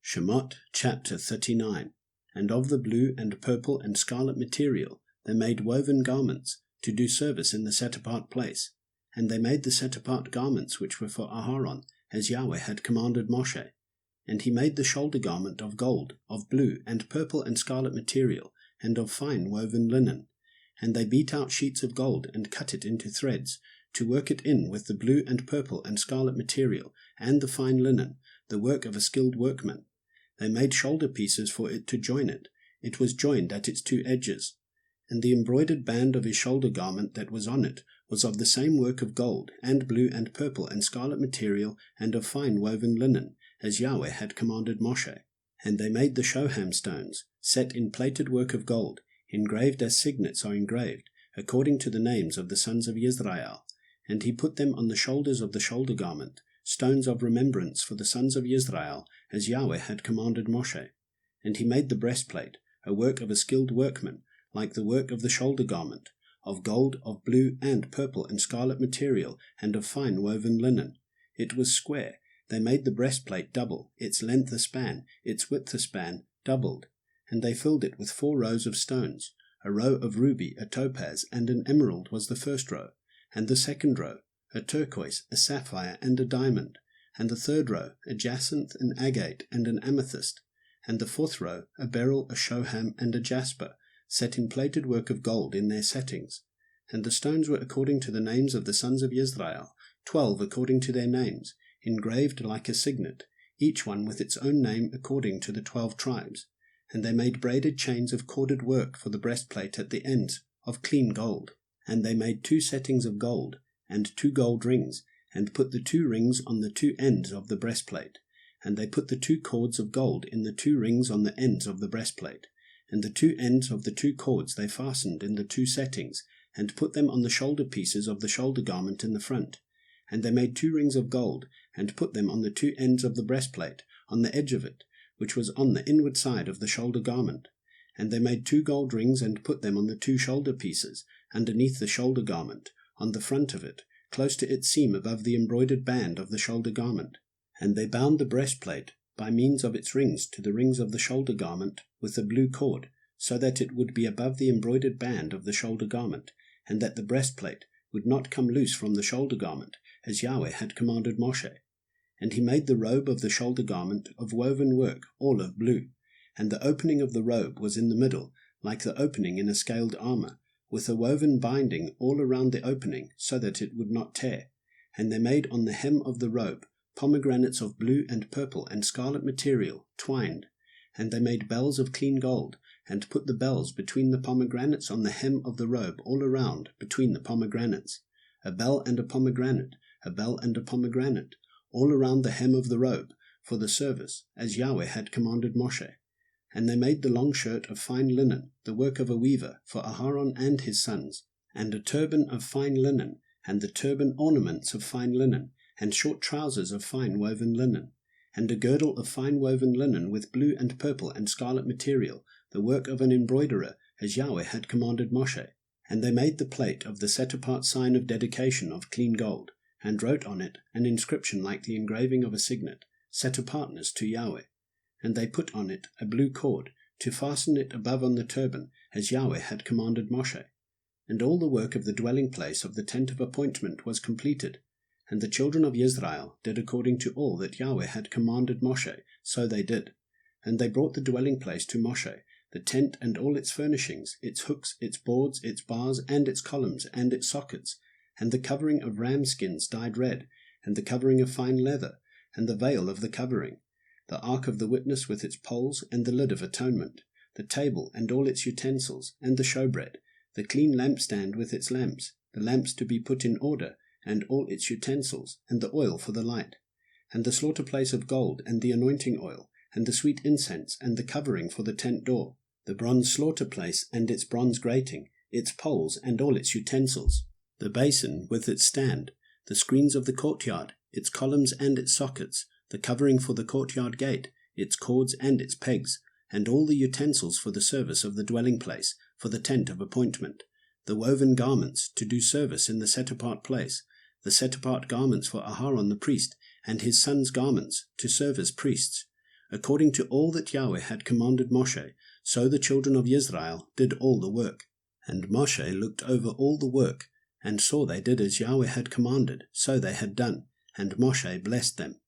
Shemoth chapter 39. And of the blue and purple and scarlet material they made woven garments, to do service in the set-apart place. And they made the set-apart garments which were for Aharon, as Yahweh had commanded Moshe. And he made the shoulder garment of gold, of blue and purple and scarlet material, and of fine woven linen. And they beat out sheets of gold, and cut it into threads, to work it in with the blue and purple and scarlet material, and the fine linen, the work of a skilled workman. They made shoulder pieces for it to join it. It was joined at its two edges. And the embroidered band of his shoulder garment that was on it was of the same work of gold, and blue and purple and scarlet material, and of fine woven linen, as Yahweh had commanded Moshe. And they made the shoham stones, set in plated work of gold, engraved as signets are engraved, according to the names of the sons of Israel. And he put them on the shoulders of the shoulder garment, stones of remembrance for the sons of Israel, as Yahweh had commanded Moshe. And he made the breastplate, a work of a skilled workman, like the work of the shoulder garment, of gold, of blue and purple and scarlet material, and of fine woven linen. It was square. They made the breastplate double, its length a span, its width a span, doubled. And they filled it with 4 rows of stones. A row of ruby, a topaz, and an emerald was the first row, and the second row, a turquoise, a sapphire, and a diamond, and the third row, a jacinth, an agate, and an amethyst, and the fourth row, a beryl, a shoham, and a jasper, set in plated work of gold in their settings. And the stones were according to the names of the sons of Israel, 12 according to their names, engraved like a signet, each one with its own name according to the 12 tribes. And they made braided chains of corded work for the breastplate at the ends, of clean gold. And they made 2 settings of gold, and 2 gold rings, and put the 2 rings on the 2 ends of the breastplate. And they put the 2 cords of gold in the 2 rings on the ends of the breastplate. And the 2 ends of the 2 cords they fastened in the 2 settings, and put them on the shoulder pieces of the shoulder garment in the front. And they made 2 rings of gold, and put them on the 2 ends of the breastplate, on the edge of it, which was on the inward side of the shoulder garment. And they made 2 gold rings, and put them on the 2 shoulder pieces, underneath the shoulder garment, on the front of it, close to its seam above the embroidered band of the shoulder garment. And they bound the breastplate by means of its rings to the rings of the shoulder garment with a blue cord, so that it would be above the embroidered band of the shoulder garment, and that the breastplate would not come loose from the shoulder garment, as Yahweh had commanded Moshe. And he made the robe of the shoulder garment of woven work, all of blue. And the opening of the robe was in the middle, like the opening in a scaled armor, with a woven binding all around the opening, so that it would not tear. And they made on the hem of the robe pomegranates of blue and purple and scarlet material, twined. And they made bells of clean gold, and put the bells between the pomegranates on the hem of the robe all around, between the pomegranates. A bell and a pomegranate, a bell and a pomegranate, all around the hem of the robe, for the service, as Yahweh had commanded Moshe. And they made the long shirt of fine linen, the work of a weaver, for Aharon and his sons, and a turban of fine linen, and the turban ornaments of fine linen, and short trousers of fine woven linen, and a girdle of fine woven linen with blue and purple and scarlet material, the work of an embroiderer, as Yahweh had commanded Moshe. And they made the plate of the set-apart sign of dedication of clean gold, and wrote on it an inscription like the engraving of a signet, set apartness to Yahweh. And they put on it a blue cord, to fasten it above on the turban, as Yahweh had commanded Moshe. And all the work of the dwelling place of the tent of appointment was completed. And the children of Israel did according to all that Yahweh had commanded Moshe, so they did. And they brought the dwelling place to Moshe, the tent and all its furnishings, its hooks, its boards, its bars, and its columns, and its sockets, and the covering of ram skins dyed red, and the covering of fine leather, and the veil of the covering, the ark of the witness with its poles, and the lid of atonement, the table and all its utensils, and the showbread, the clean lampstand with its lamps, the lamps to be put in order, and all its utensils, and the oil for the light, and the slaughter place of gold, and the anointing oil, and the sweet incense, and the covering for the tent door, the bronze slaughter place and its bronze grating, its poles and all its utensils, the basin with its stand, the screens of the courtyard, its columns and its sockets, the covering for the courtyard gate, its cords and its pegs, and all the utensils for the service of the dwelling place, for the tent of appointment, the woven garments to do service in the set-apart place, the set-apart garments for Aharon the priest, and his sons' garments to serve as priests, According to all that Yahweh had commanded Moshe, so the children of Israel did all the work. And Moshe looked over all the work, and saw they did as Yahweh had commanded, so they had done, and Moshe blessed them.